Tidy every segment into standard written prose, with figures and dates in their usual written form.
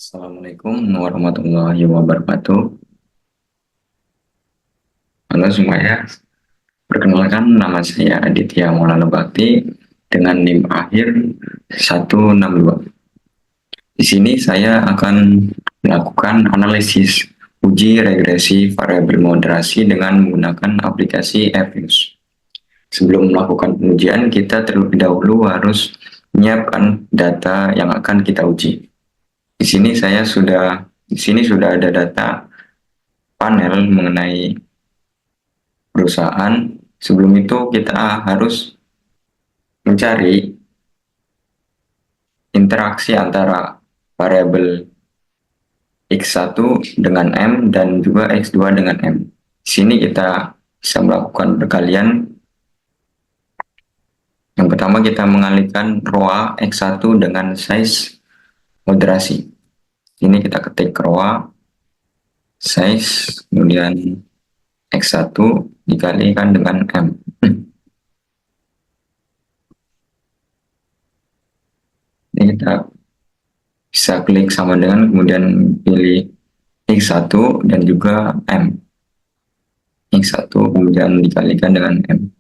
Assalamualaikum warahmatullahi wabarakatuh. Halo semuanya, perkenalkan nama saya Aditya Maulana Bakti dengan NIM akhir 162. Di sini saya akan melakukan analisis uji regresi variabel moderasi dengan menggunakan aplikasi Fuse. Sebelum melakukan pengujian, kita terlebih dahulu harus menyiapkan data yang akan kita uji. Di sini sudah ada data panel mengenai perusahaan. Sebelum itu kita harus mencari interaksi antara variabel X1 dengan M dan juga X2 dengan M. Di sini kita bisa melakukan perkalian. Yang pertama kita mengalihkan ROA X1 dengan size moderasi. Ini kita ketik ROA size kemudian X1 dikalikan dengan M. Ini kita bisa klik sama dengan kemudian pilih X1 dan juga M. X1 kemudian dikalikan dengan M.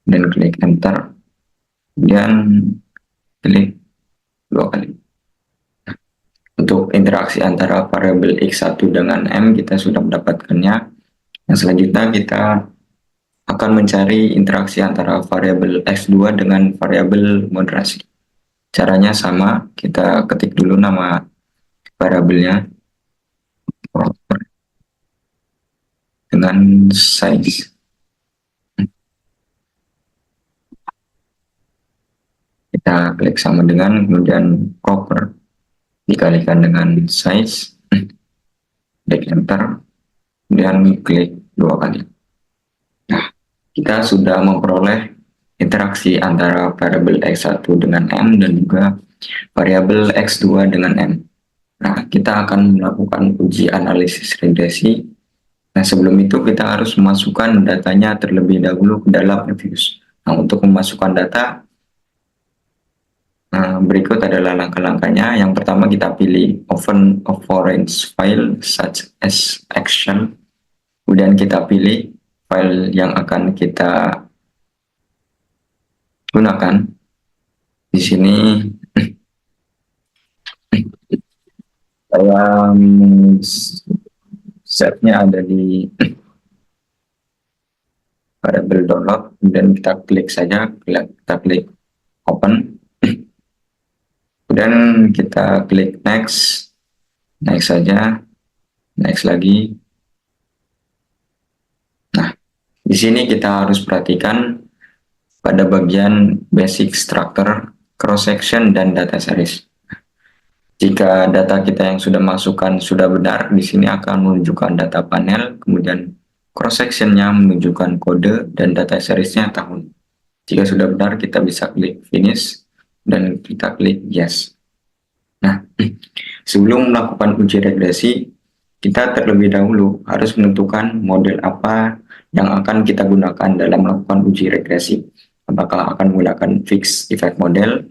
Dan klik enter. Kemudian klik 2 kali. Untuk interaksi antara variabel X1 dengan M kita sudah mendapatkannya. Yang selanjutnya kita akan mencari interaksi antara variabel X2 dengan variabel moderasi. Caranya sama, kita ketik dulu nama variabelnya dengan size. Kita klik sama dengan, kemudian proper dikalikan dengan size, klik enter, kemudian klik 2 kali. Nah, kita sudah memperoleh interaksi antara variabel X1 dengan M dan juga variabel X2 dengan M. Nah, kita akan melakukan uji analisis regresi. Nah, sebelum itu kita harus memasukkan datanya terlebih dahulu ke dalam Fuse. Nah, untuk memasukkan data, berikut adalah langkah-langkahnya. Yang pertama kita pilih Open a foreign file such as Excel. Kemudian kita pilih file yang akan kita gunakan. Di sini saya setnya ada di variabel download. Kemudian kita klik saja, kita klik open. Kemudian kita klik next, next saja, next lagi. Nah, di sini kita harus perhatikan pada bagian basic structure, cross section dan data series. Jika data kita yang sudah masukkan sudah benar, di sini akan menunjukkan data panel, kemudian cross sectionnya menunjukkan kode dan data seriesnya tahun. Jika sudah benar, kita bisa klik finish dan kita klik yes. Nah, sebelum melakukan uji regresi, kita terlebih dahulu harus menentukan model apa yang akan kita gunakan dalam melakukan uji regresi. Apakah akan menggunakan fixed effect model,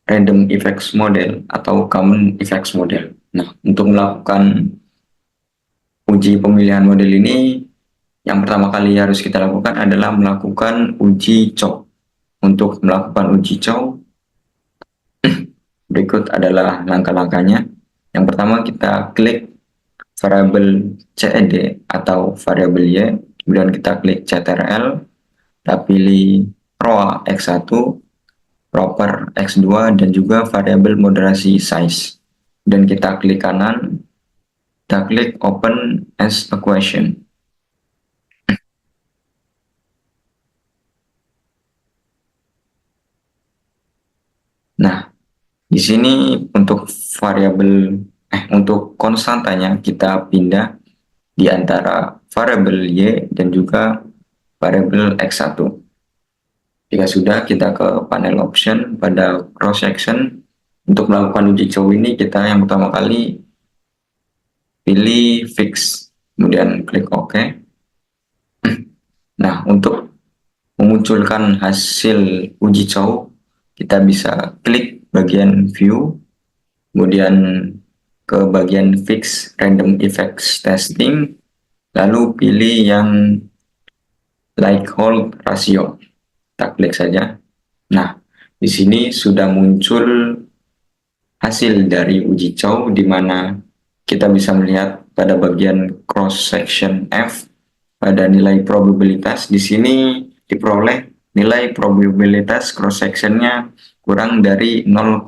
random effects model, atau common effects model. Nah, untuk melakukan uji pemilihan model ini, yang pertama kali harus kita lakukan adalah melakukan uji COW. Untuk melakukan uji COW, berikut adalah langkah-langkahnya. Yang pertama kita klik variabel CED atau variabel Y, kemudian kita klik CTRL, kita pilih ROA X1, proper X2, dan juga variabel moderasi size. Dan kita klik kanan, kita klik open as a question. Nah, di sini untuk untuk konstantanya kita pindah di antara variabel Y dan juga variabel X1. Jika sudah, kita ke panel option pada cross section. Untuk melakukan uji COW ini kita yang pertama kali pilih fix, kemudian klik OK. Nah, untuk memunculkan hasil uji COW, kita bisa klik bagian view, kemudian ke bagian fix random effects testing, lalu pilih yang likelihood ratio. Kita klik saja. Nah, di sini sudah muncul hasil dari uji Chow, di mana kita bisa melihat pada bagian cross section F pada nilai probabilitas. Di sini diperoleh nilai probabilitas cross sectionnya kurang dari 0,05.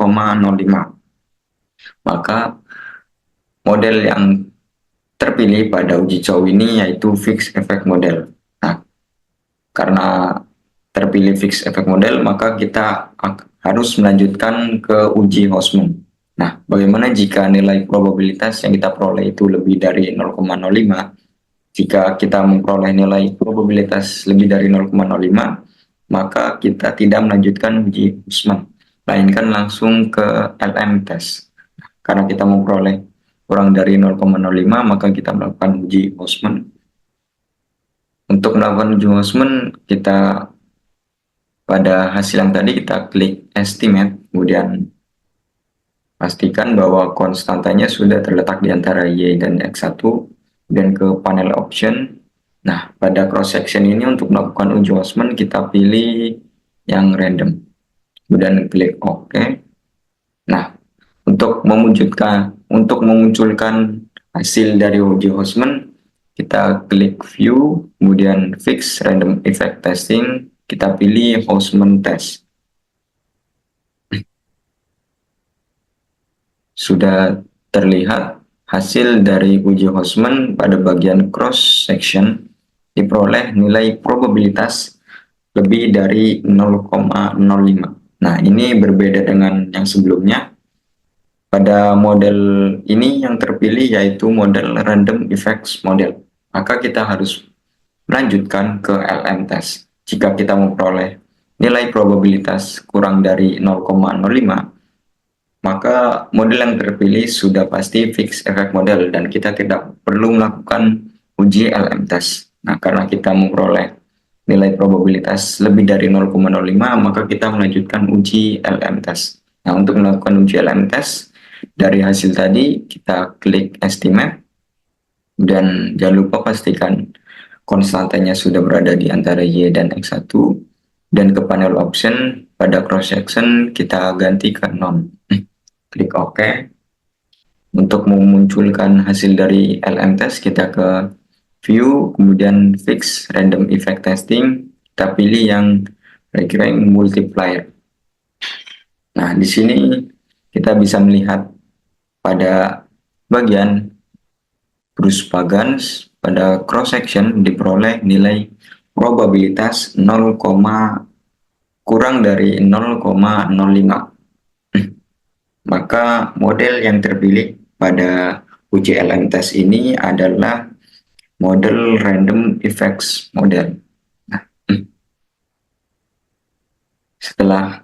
Maka model yang terpilih pada uji Chow ini yaitu fixed effect model. Nah, karena terpilih fixed effect model, maka kita harus melanjutkan ke uji Houseman. Nah, bagaimana jika nilai probabilitas yang kita peroleh itu lebih dari 0,05? Jika kita memperoleh nilai probabilitas lebih dari 0,05, maka kita tidak melanjutkan uji Houseman, melainkan langsung ke LM test. Karena kita memperoleh kurang dari 0,05, maka kita melakukan uji Houseman. Untuk melakukan uji Houseman, kita pada hasil yang tadi kita klik estimate, kemudian pastikan bahwa konstantanya sudah terletak di antara Y dan X1, dan ke panel option. Nah, pada cross section ini untuk melakukan uji Houseman kita pilih yang random, kemudian klik OK. Nah, untuk memunculkan hasil dari uji Houseman, kita klik view, kemudian fix random effect testing, kita pilih Houseman test. Sudah terlihat hasil dari uji Houseman pada bagian cross section diperoleh nilai probabilitas lebih dari 0,05. Nah, ini berbeda dengan yang sebelumnya. Pada model ini yang terpilih yaitu model random effects model. Maka kita harus melanjutkan ke LM test. Jika kita memperoleh nilai probabilitas kurang dari 0,05, maka model yang terpilih sudah pasti fixed effect model dan kita tidak perlu melakukan uji LM test. Nah, karena kita memperoleh nilai probabilitas lebih dari 0,05, maka kita melanjutkan uji LM test. Nah, untuk melakukan uji LM test, dari hasil tadi kita klik estimate, dan jangan lupa pastikan konstantanya sudah berada di antara Y dan X1, dan ke panel option pada cross section kita ganti ke non. Klik OK. Untuk memunculkan hasil dari LM test kita ke view, kemudian fix random effect testing, kita pilih yang recurring multiplier. Nah, di sini kita bisa melihat pada bagian Bruce Pagans pada cross section diperoleh nilai probabilitas 0, kurang dari 0,05. Maka model yang terpilih pada uji LM test ini adalah model random effects model. Nah, setelah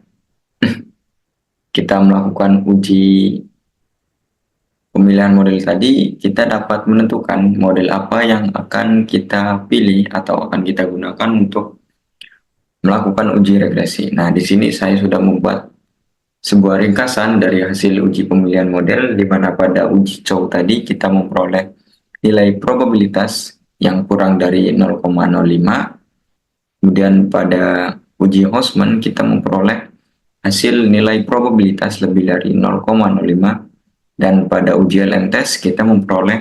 kita melakukan uji pemilihan model tadi, kita dapat menentukan model apa yang akan kita pilih atau akan kita gunakan untuk melakukan uji regresi. Nah, di sini saya sudah membuat sebuah ringkasan dari hasil uji pemilihan model, di mana pada uji Chow tadi kita memperoleh nilai probabilitas yang kurang dari 0,05. Kemudian pada uji Houseman kita memperoleh hasil nilai probabilitas lebih dari 0,05. Dan pada uji LM test kita memperoleh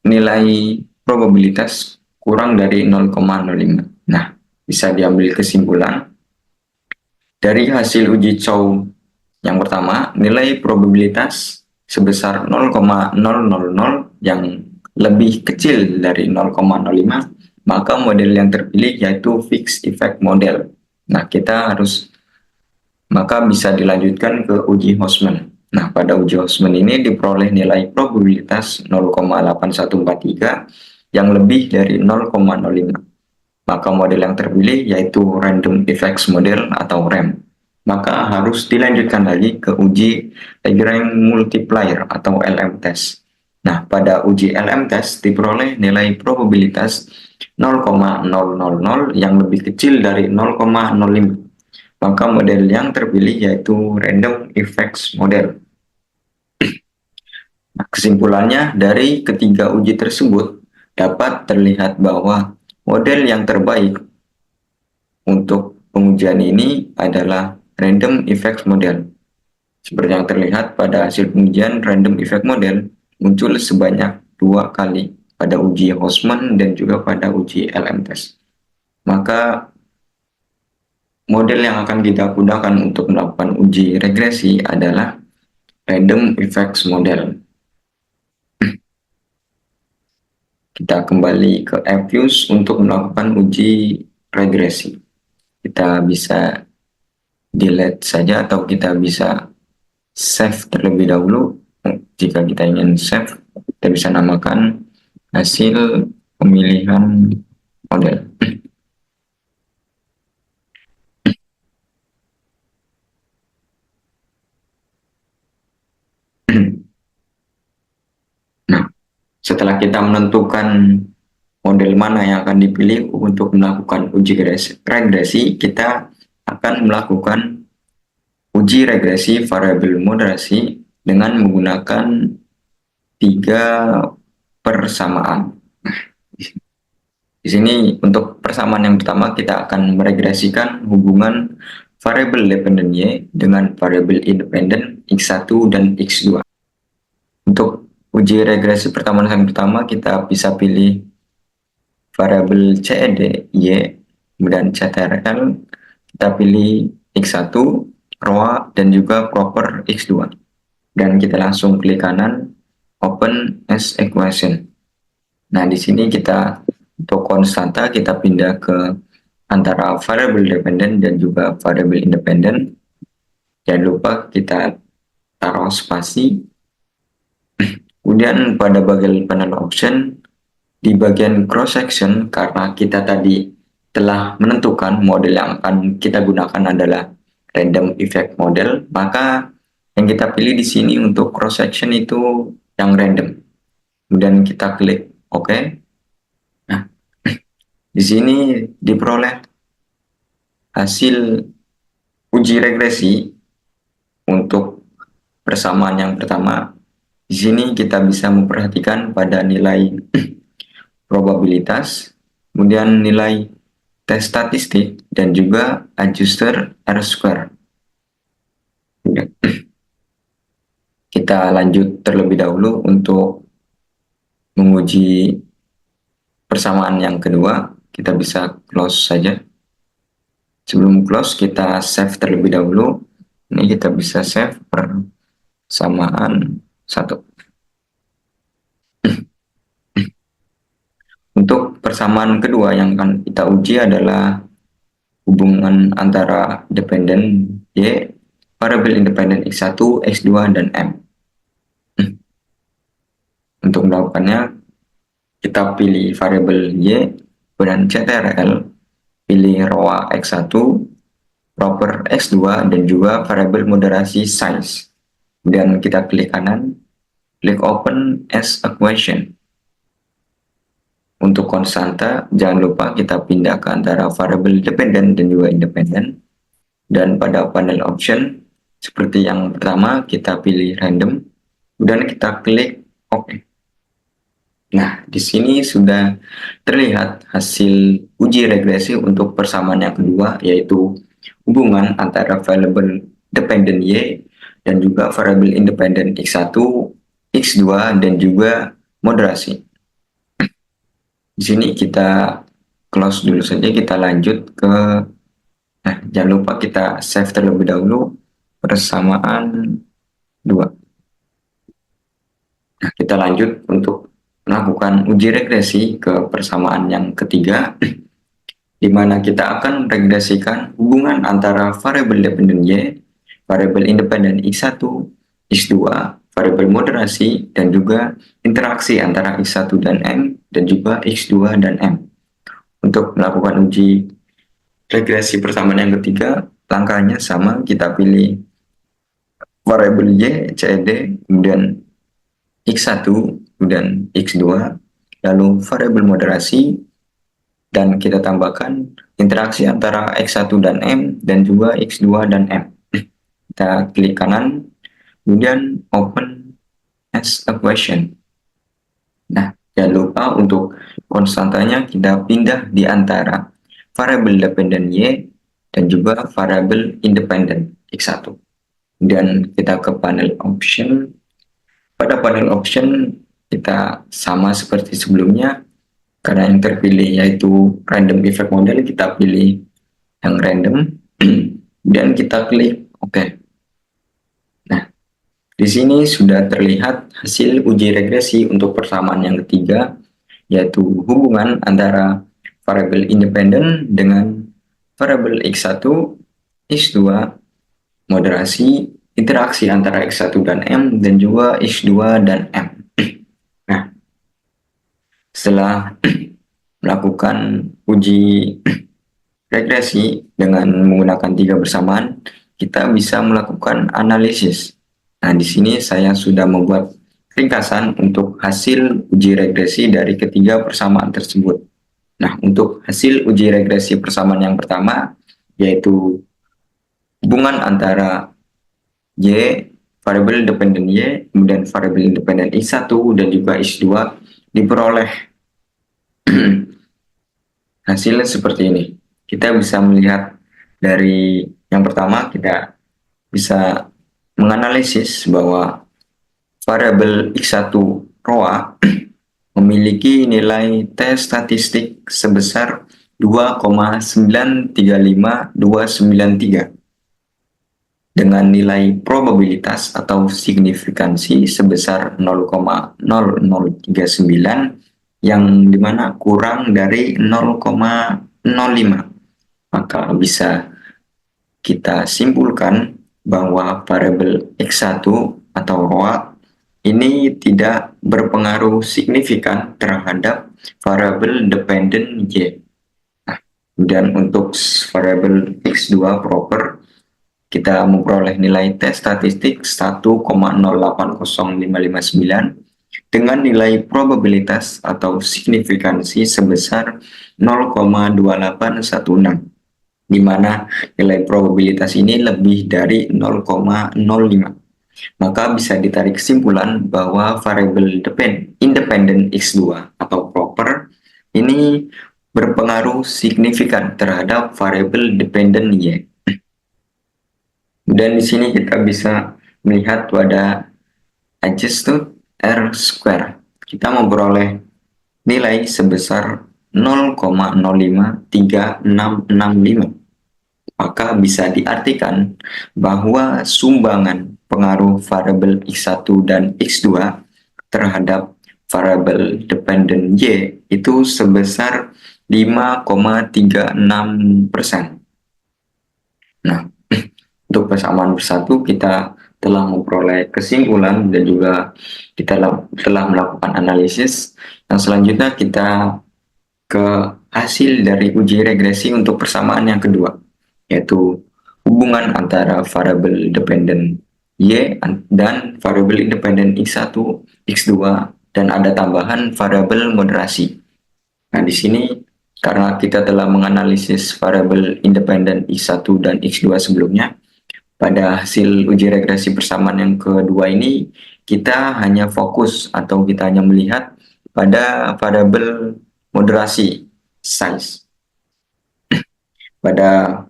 nilai probabilitas kurang dari 0,05. Nah, bisa diambil kesimpulan dari hasil uji Chow yang pertama, nilai probabilitas sebesar 0,000 yang lebih kecil dari 0,05, maka model yang terpilih yaitu fixed effect model. Nah, maka bisa dilanjutkan ke uji Houseman. Nah, pada uji Houseman ini diperoleh nilai probabilitas 0,8143 yang lebih dari 0,05. Maka model yang terpilih yaitu Random Effects Model atau RAM. Maka harus dilanjutkan lagi ke uji Lagrange Multiplier atau LM test. Nah, pada uji LM test diperoleh nilai probabilitas 0,000 yang lebih kecil dari 0,05. Maka model yang terpilih yaitu Random Effects Model. Nah, kesimpulannya, dari ketiga uji tersebut dapat terlihat bahwa model yang terbaik untuk pengujian ini adalah random effect model. Seperti yang terlihat pada hasil pengujian, random effect model muncul sebanyak 2 kali pada uji Hostman dan juga pada uji LM-test. Maka model yang akan kita gunakan untuk melakukan uji regresi adalah random effects model. Kita kembali ke Fuse untuk melakukan uji regresi. Kita bisa delete saja atau kita bisa save terlebih dahulu. Jika kita ingin save, kita bisa namakan hasil pemilihan model. Nah, setelah kita menentukan model mana yang akan dipilih untuk melakukan uji regresi, kita akan melakukan uji regresi variabel moderasi dengan menggunakan 3 persamaan. Di sini untuk persamaan yang pertama kita akan meregresikan hubungan variabel dependent Y dengan variabel independen X1 dan X2. Untuk uji regresi pertemuan yang pertama kita bisa pilih variabel CED Y, kemudian CTRL, kita pilih X1, ROA, dan juga proper X2. Dan kita langsung klik kanan, open as equation. Nah, di sini kita untuk konstanta kita pindah ke antara variabel dependent dan juga variabel independen. Jangan lupa kita taruh spasi. Kemudian pada bagian panel option, di bagian cross section, karena kita tadi telah menentukan model yang akan kita gunakan adalah random effect model, maka yang kita pilih di sini untuk cross section itu yang random. Kemudian kita klik OK. Nah, di sini diperoleh hasil uji regresi untuk persamaan yang pertama. Di sini kita bisa memperhatikan pada nilai probabilitas, kemudian nilai tes statistik, dan juga adjuster R-square. Kita lanjut terlebih dahulu untuk menguji persamaan yang kedua. Kita bisa close saja. Sebelum close, kita save terlebih dahulu. Ini kita bisa save persamaan 1. Untuk persamaan kedua yang akan kita uji adalah hubungan antara dependen Y, variabel independen X1, X2, dan M. Untuk melakukannya, kita pilih variabel Y, kemudian CTRL, pilih ROA X1, proper X2, dan juga variabel moderasi size. Kemudian kita klik kanan, klik open as equation. Untuk konstanta, jangan lupa kita pindah ke antara variabel dependen dan juga independen. Dan pada panel option, seperti yang pertama, kita pilih random, kemudian kita klik OK. Nah, di sini sudah terlihat hasil uji regresi untuk persamaan yang kedua, yaitu hubungan antara variabel dependen Y dan juga variabel independen X1, X2, dan juga moderasi. Di sini kita close dulu saja, kita lanjut ke, nah jangan lupa kita save terlebih dahulu persamaan 2. Nah, kita lanjut untuk melakukan uji regresi ke persamaan yang ketiga, di mana kita akan meregresikan hubungan antara variabel dependen Y, variabel independen X1, X2, variabel moderasi, dan juga interaksi antara X1 dan M, dan juga X2 dan M. Untuk melakukan uji regresi persamaan yang ketiga, langkahnya sama, kita pilih variabel Y, CED, kemudian X1, kemudian X2, lalu variabel moderasi, dan kita tambahkan interaksi antara X1 dan M, dan juga X2 dan M. Kita klik kanan, kemudian open as a question. Nah, jangan lupa untuk konstantanya kita pindah di antara variabel dependent Y dan juga variabel independent X1. Dan kita ke panel option. Pada panel option kita sama seperti sebelumnya, karena yang terpilih yaitu random effect model, kita pilih yang random dan kita klik OK. Nah, di sini sudah terlihat hasil uji regresi untuk persamaan yang ketiga, yaitu hubungan antara variabel independen dengan variabel X1, X2, moderasi, interaksi antara X1 dan M, dan juga X2 dan M. Nah, setelah melakukan uji regresi dengan menggunakan tiga bersamaan, kita bisa melakukan analisis. Nah, di sini saya sudah membuat ringkasan untuk hasil uji regresi dari ketiga persamaan tersebut. Nah, untuk hasil uji regresi persamaan yang pertama, yaitu hubungan antara Y, variabel dependen Y, kemudian variabel independen X1 dan juga X2, diperoleh hasilnya seperti ini. Kita bisa melihat dari yang pertama, kita bisa menganalisis bahwa variabel X1 ROA memiliki nilai T statistik sebesar 2,935293 dengan nilai probabilitas atau signifikansi sebesar 0,0039 yang dimana kurang dari 0,05. Maka bisa kita simpulkan bahwa variabel X1 atau ROA ini tidak berpengaruh signifikan terhadap variabel dependen Y. Nah, dan untuk variabel X2 proper, kita memperoleh nilai T statistik 1,080559 dengan nilai probabilitas atau signifikansi sebesar 0,2816, di mana nilai probabilitas ini lebih dari 0,05. Maka bisa ditarik kesimpulan bahwa variabel independen X2 atau proper ini berpengaruh signifikan terhadap variabel dependen Y. Dan di sini kita bisa melihat pada adjusted R square. Kita memperoleh nilai sebesar 0,053665. Maka bisa diartikan bahwa sumbangan pengaruh variabel X1 dan X2 terhadap variabel dependen Y itu sebesar 5,36%. Nah, untuk persamaan bersatu kita telah memperoleh kesimpulan dan juga kita telah melakukan analisis. Yang selanjutnya kita ke hasil dari uji regresi untuk persamaan yang kedua, yaitu hubungan antara variabel dependen Y dan variabel independen X1, X2, dan ada tambahan variabel moderasi. Nah, di sini karena kita telah menganalisis variabel independen X1 dan X2 sebelumnya, pada hasil uji regresi persamaan yang kedua ini, kita hanya fokus atau kita hanya melihat pada variabel moderasi size. Pada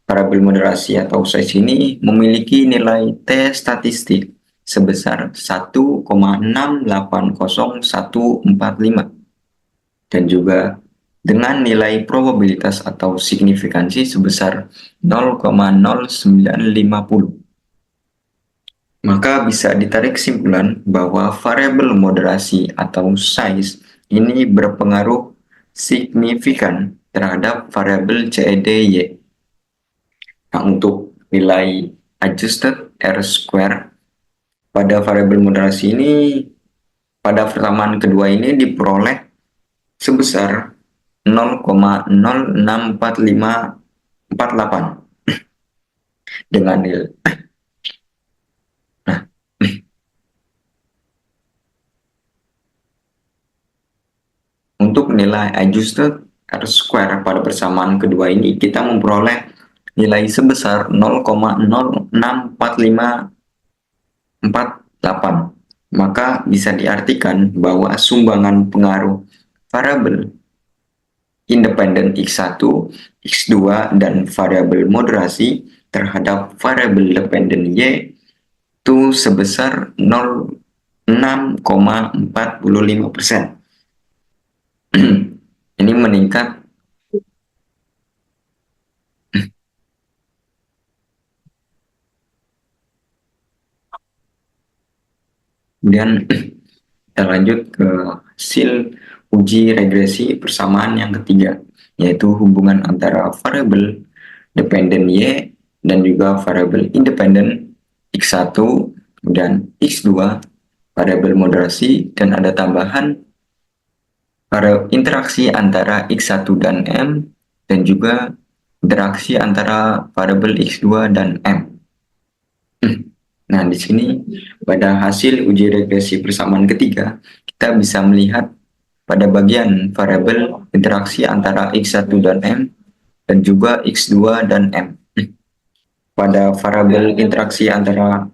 variabel moderasi atau size ini memiliki nilai T statistik sebesar 1,680145 dan juga dengan nilai probabilitas atau signifikansi sebesar 0,0950. Maka bisa ditarik kesimpulan bahwa variabel moderasi atau size ini berpengaruh signifikan terhadap variabel CED-Y. Nah, untuk nilai adjusted R square pada variabel moderasi ini pada persamaan kedua ini diperoleh sebesar 0,064548 dengan nilai. Nah, untuk nilai adjusted R square pada persamaan kedua ini kita memperoleh nilai sebesar 0,064548. maka bisa diartikan bahwa sumbangan pengaruh variabel independen X1, X2, dan variabel moderasi terhadap variabel dependen Y itu sebesar 6,45%. Ini meningkat. Kemudian kita lanjut ke hasil uji regresi persamaan yang ketiga, yaitu hubungan antara variabel dependen Y dan juga variabel independen X1 dan X2, variabel moderasi, dan ada tambahan interaksi antara X1 dan M, dan juga interaksi antara variabel X2 dan M. Nah, di sini pada hasil uji regresi persamaan ketiga, kita bisa melihat pada bagian variabel interaksi antara X1 dan M dan juga X2 dan M. Pada variabel interaksi antara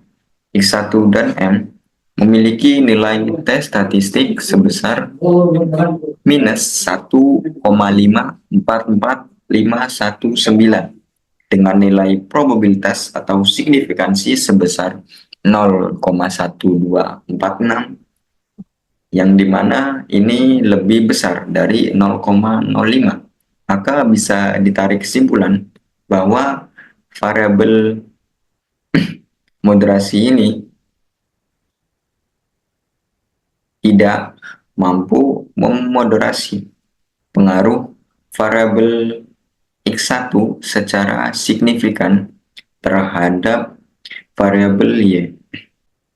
X1 dan M memiliki nilai T statistik sebesar minus 1,544519 dengan nilai probabilitas atau signifikansi sebesar 0,1246, yang dimana ini lebih besar dari 0,05. Maka bisa ditarik kesimpulan bahwa variabel moderasi ini tidak mampu memoderasi pengaruh variabel X1 secara signifikan terhadap variabel Y.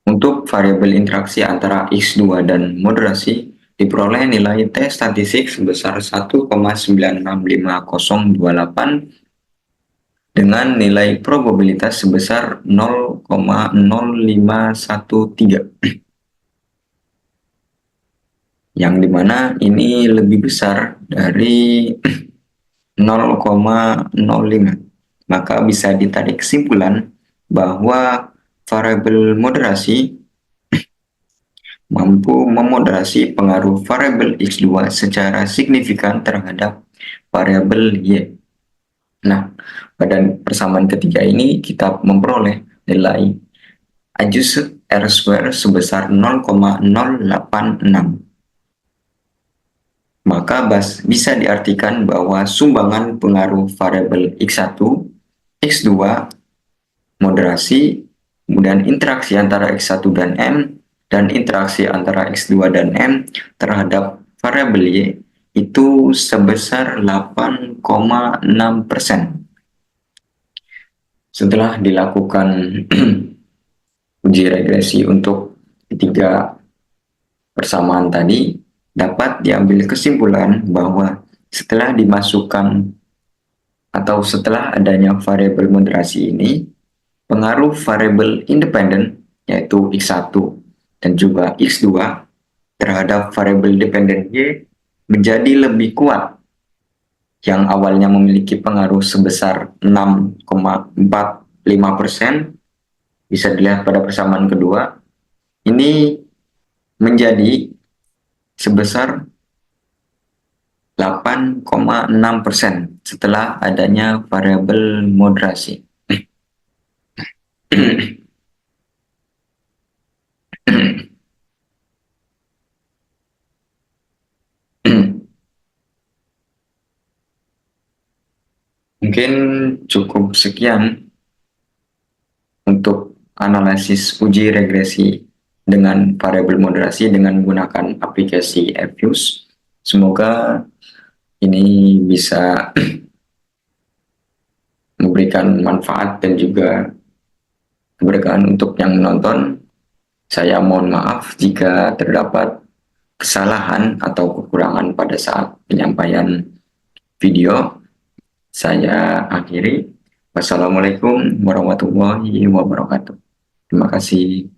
Untuk variabel interaksi antara X2 dan moderasi diperoleh nilai T statistik sebesar 1,965028 dengan nilai probabilitas sebesar 0,0513, yang dimana ini lebih besar dari 0,05. Maka bisa ditarik kesimpulan bahwa variabel moderasi mampu memoderasi pengaruh variabel X2 secara signifikan terhadap variabel Y. Nah, pada persamaan ketiga ini kita memperoleh nilai adjusted R-square sebesar 0,086. Maka bisa diartikan bahwa sumbangan pengaruh variabel X1, X2, moderasi, kemudian interaksi antara X1 dan M, dan interaksi antara X2 dan M terhadap variabel Y itu sebesar 8,6%. Setelah dilakukan uji regresi untuk ketiga persamaan tadi, dapat diambil kesimpulan bahwa setelah dimasukkan atau setelah adanya variabel moderasi ini, pengaruh variabel independen yaitu X1 dan juga X2 terhadap variabel dependen Y menjadi lebih kuat, yang awalnya memiliki pengaruh sebesar 6,45%, bisa dilihat pada persamaan kedua, ini menjadi sebesar 8,6% setelah adanya variabel moderasi. Mungkin cukup sekian untuk analisis uji regresi dengan variabel moderasi dengan menggunakan aplikasi Fuse. Semoga ini bisa memberikan manfaat dan juga keberkahan untuk yang menonton. Saya mohon maaf jika terdapat kesalahan atau kekurangan pada saat penyampaian video. Saya akhiri. Wassalamualaikum warahmatullahi wabarakatuh. Terima kasih.